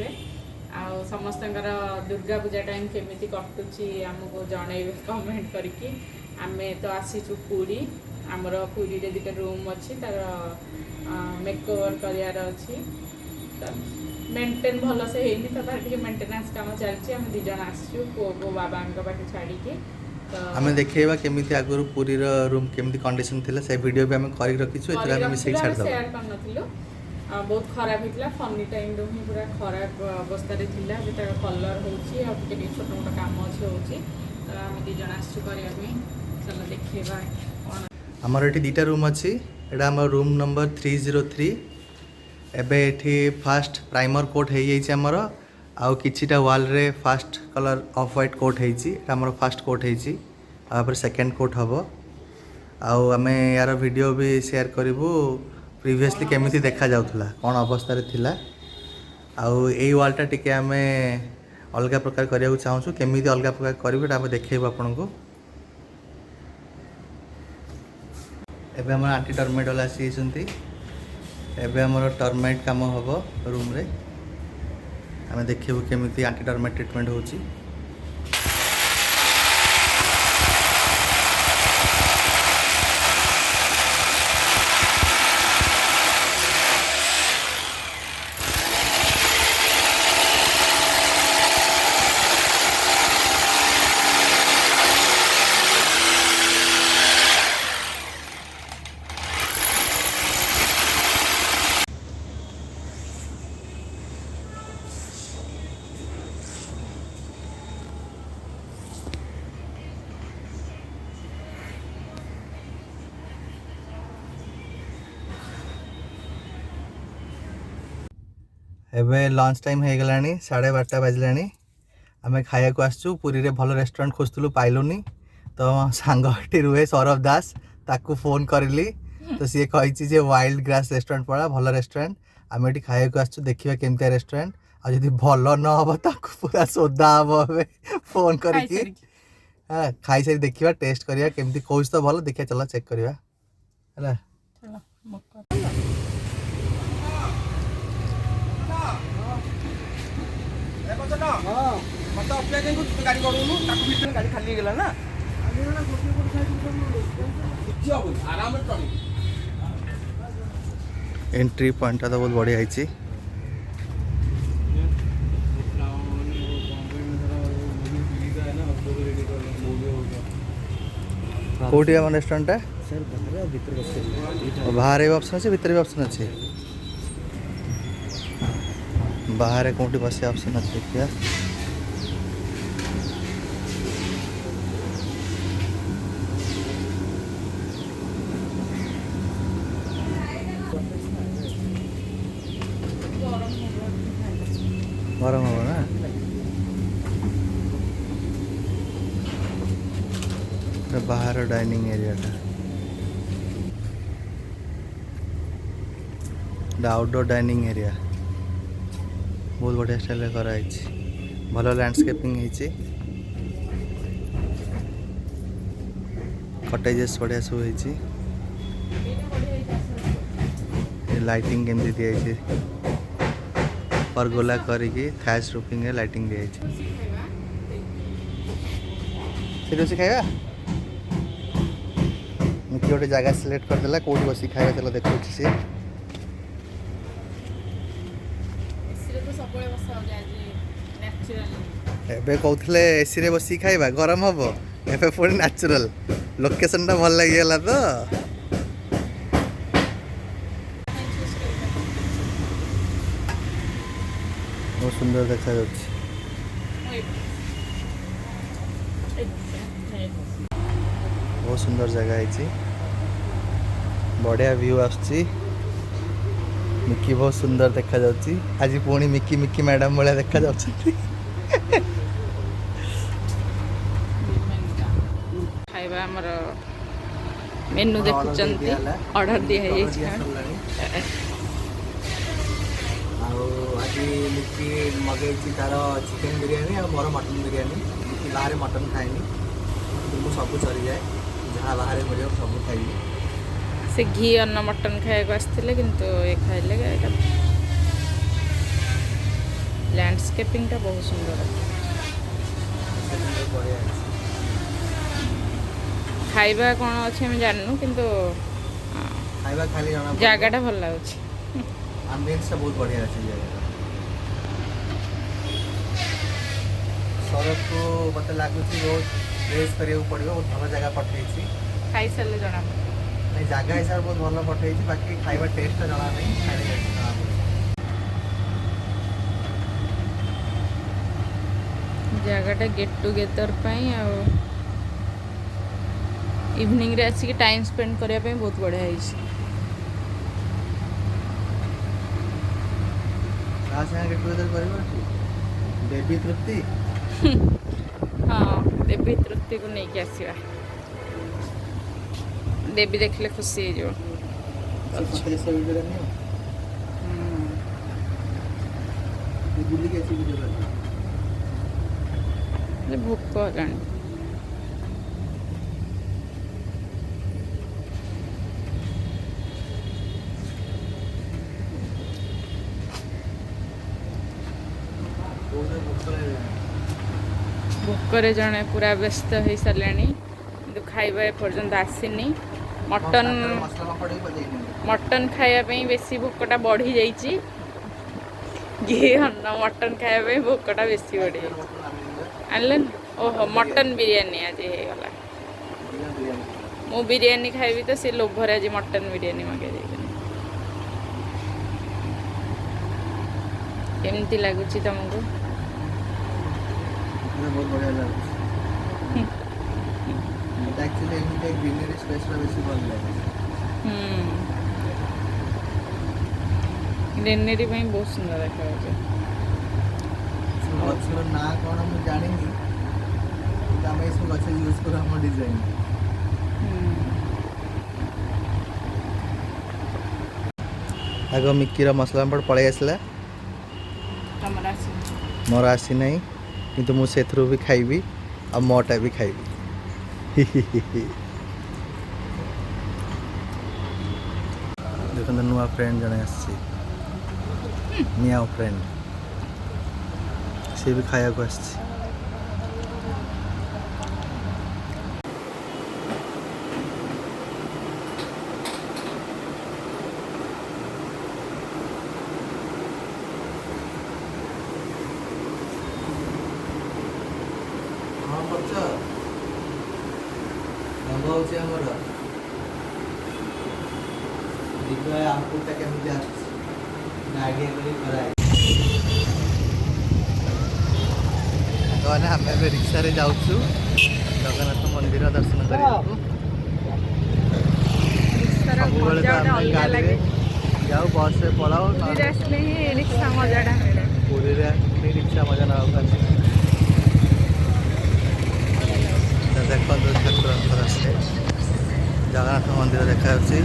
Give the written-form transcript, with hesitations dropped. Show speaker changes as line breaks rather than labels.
ଦେଖିବେ ଆଉ ସମସ୍ତଙ୍କର दुर्गा पूजा टाइम केमिति कटुची आमको जणैबे कमेंट करके आमे तो आसीचु पूरी आमर पूरी रे दिटा रूम अच्छी तार मेकओवर करियार अच्छी मेंटेन भल से हेनी तो तार टिके मेंटेनेंस काम चलची हम दी जण आसीचु को बाबा के पाखे छाड़ी के
आमे देखेबा केमिति आगुरु पूरी रो रूम केमिति कंडीशन थिला से वीडियो भी आमे करि रखिछु एतरा आमे मिसेक छाड़ दबा
शेयर कर नथिलो बहुत खराब हितला फनी टाइम रो ही पूरा खराब अवस्था रे थिला जेटा कलर होची आ टिके छोट मोट काम अछि होची तो हम दी जण आसीचु करिया में चलो देखेबा
हमर एठी दीटा रूम अछि एडा हमर रूम नंबर 303 एबे एठी फर्स्ट प्राइमर कोट हे जाई छै हमर आउ किछिटा वाल रे first colour of white coat हे छी हमर फर्स्ट कोट हे छी आपर सेकंड कोट हबो आउ हमें यार वीडियो भी शेयर करिवो प्रीवियसली केमिति देखा जाउथला कोन अवस्था रे थिला आउ एई वालटा टिके हमें अलगा प्रकार करिया चाहू छु केमिति अलगा प्रकार करबे हम देखेबो आपन को एबे हम आंटी टर्मेट वाला आसी सुनती एबे हमर टर्मेट काम हबो रूम रे हमें देखिए केमिति आंटी टर्मेट ट्रीटमेंट होची एबे लंच टाइम हो गलानी 12:30 बाजलानी आम खाया को आसचु पुरी रे भल रेस्टोरेंट खोजलु पाइलुनी तो सांगटी रुहे सौरभ दास ताकू फोन करली तो सी कही जे वाइल्ड ग्रास रेस्टोरेंट पड़ा भल रेस्टोरेंट आम ये खाया को आसचु देखिए केमती रेस्टोरेंट आ जदि भल न हम ताकू पूरा सोदा हम फोन करके हाँ खाई सारी देखिए टेस्ट करिया केमती कौच तो भल देखिए चलो चेक करिया है
मत अप्लाई कहीं गाड़ी गड़ौनु ताकू भीतर गाड़ी खाली गेला ना आराम से चली
एंट्री पॉइंट तो बहुत बढ़िया है कोठी हम रेस्टोरेंट है बाहर ऑप्शन अच्छे भीतर भी ऑप्शन अच्छे बाहर कोठी बस ऑप्शन अच्छे क्या गरम हो ना बाहर dining area outdoor dining area बहुत बढ़िया स्टाइल कराई भल लैंडस्केपिंग कटेजेस बढ़िया सब लाइटिंग केमती दिखाई परगोला करके थैच रूफिंग लाइटिंग दिखाई रोषे खाइबा मिकी गोटे जगह सिलेक्ट करदेला कौटी बस खाइबा चलो देखो सी एबे कहते एसी रे बस खाइबा गरम हम एबे पुणी नेचुरल लोकेशन टा भल लगी तो बहुत सुंदर देखा बहुत सुंदर जगह है बढ़िया व्यू आसुची मिकी बहुत सुंदर देखा जाउची आज पुणी मिकी मिकी मैडम भाया देखा जाउछंती
खाइबा हमर मेनू देखुचंती ऑर्डर दिया है
आज मिकी मगई तार चिकेन बिरियानी और मोर मटन बिरियानी मिकी बाहर मटन खाएनी मुझे सब चली जाए जहाँ बाहर मिले सब खाइबी
से घी अन्न मटन खाए आसते किंतु ये खाइले ଲ୍ୟାଣ୍ଡସ୍କେପିଂଟା ବହୁତ ସୁନ୍ଦର।
ବଢ଼ିଆ ଅଛି।
ଖାଇବା କ'ଣ ଅଛି ଆମେ ଜାଣିନୁ, କିନ୍ତୁ
ଖାଇବା ଖାଲି ଜଣା
ଜାଗାଟା ଭଲ ଲାଗୁଛି।
ଆମ୍ବିଏନ୍ସଟା ବହୁତ ବଢ଼ିଆ ଅଛି ଜାଗାଟା। ସୌରଭକୁ ମୋତେ ଲାଗୁଛି ବହୁତ ପ୍ରେସ୍ କରିବାକୁ ପଡ଼ିବ, ବହୁତ ଭଲ ଜାଗା ପଠେଇଛି।
ଖାଇସାରିଲେ ଜଣା ପଡ଼ିବ।
ନାଇଁ ଜାଗା ହିସାବରେ ବହୁତ ଭଲ ପଠେଇଛି, ବାକି ଖାଇବା ଟେଷ୍ଟଟା ଜଣା ନାହିଁ, ଖାଇଲେ ଜଣା ପଡ଼ିବ।
ଜାଗାଟା ଗେଟ୍ ଟୁଗେଦର ପାଇଁ ଆଉ ଇଭିନିଂରେ ଆସିକି ଟାଇମ୍ ସ୍ପେଣ୍ଡ କରିବା ପାଇଁ ବହୁତ ବଢ଼ିଆ ହେଇଛି।
କାହା ସାଙ୍ଗେ ଗେଟ୍ ଟୁଗେଦର କରିବ? ଦେବୀ ତୃପ୍ତି।
ହଁ, ଦେବୀ ତୃପ୍ତିକୁ ନେଇକି ଆସିବା। ଦେବୀ ଦେଖିଲେ ଖୁସି ହେଇଯିବ।
ବୁଲିକି ଆସିକି ଭିଡ଼ିଓ କରିବି।
ଭୋକ ହେଲାଣି। ଭୋକରେ ଜଣେ ପୁରା ବ୍ୟସ୍ତ ହେଇସାରିଲାଣି, କିନ୍ତୁ ଖାଇବା ଏପର୍ଯ୍ୟନ୍ତ ଆସିନି। ମଟନ୍ ଖାଇବା ପାଇଁ ବେଶୀ ଭୋକଟା ବଢ଼ିଯାଇଛି। ମଟନ୍ ଖାଇବା ପାଇଁ ଭୋକଟା ବେଶୀ ବଢ଼ିଯାଇଛି। ଆଣିଲେନି? ଓହୋ, ମଟନ୍ ବିରିୟାନୀ ଆଜି ହେଇଗଲା। ମୁଁ ବିରିୟାନୀ ଖାଇବି ତ ସେ ଲୋଭରେ ଆଜି ମଟନ୍ ବିରିୟାନୀ ମଗାଇ ଦେଇଛନ୍ତି। କେମିତି ଲାଗୁଛି ତମକୁ?
ବହୁତ ବଢ଼ିଆ ଲାଗୁଛି। ମୋତେ ଆକ୍ଚୁଆଲି ଏମିତି ଗ୍ରୀନରୀ ସ୍ପେସ୍ଟା ବେଶୀ ଭଲ ଲାଗେ।
ଗ୍ରୀନରୀ ପାଇଁ ବହୁତ ସୁନ୍ଦର ଦେଖାଯାଉଛି।
ଗଛର ନାଁ କ'ଣ ମୁଁ ଜାଣିନି, କିନ୍ତୁ ଆମେ ଏସବୁ ଗଛ ୟୁଜ୍ କରୁ ଆମ ଡିଜାଇନ୍। ଆଗ ମିକିର ମସଲା ପାମ୍ପଡ଼ ପଳେଇ ଆସିଲା, ମୋର ଆସିନାହିଁ, କିନ୍ତୁ ମୁଁ ସେଥିରୁ ବି ଖାଇବି ଆଉ ମୋଟା ବି ଖାଇବି। ଦେଖନ୍ତୁ ନୂଆ ଫ୍ରେଣ୍ଡ ଜଣେ ଆସିଛି, ମିଆଓ ଫ୍ରେଣ୍ଡ, ସେ ବି ଖାଇବାକୁ ଆସିଛି। ହେଉଛି ଆମର ଦିବ୍ୟ ଆମ୍ପୁଟା କେମିତି ଆସୁଛି ଆଇଡ଼ିଆ କରି କରାଏ। ଆମେ ଏବେ ରିକ୍ସାରେ ଯାଉଛୁ ଜଗନ୍ନାଥ ମନ୍ଦିର ଦର୍ଶନ କରିବାକୁ। ସବୁବେଳେ ତ ଆମେ ଗାଡ଼ିରେ ଯାଉ, ବସ୍ରେ ପଳାଉ,
ଆସିଲେ ହିଁ ରିକ୍ସା ମଜାଟା ମିଳେ।
ପୁରୀରେ ଆସିଲେ ରିକ୍ସା ମଜା ନେବାକୁ ଅଛି। ଦେଖନ୍ତୁ ଠାକୁରଙ୍କର ଜଗନ୍ନାଥ ମନ୍ଦିର ଦେଖାଯାଉଛି।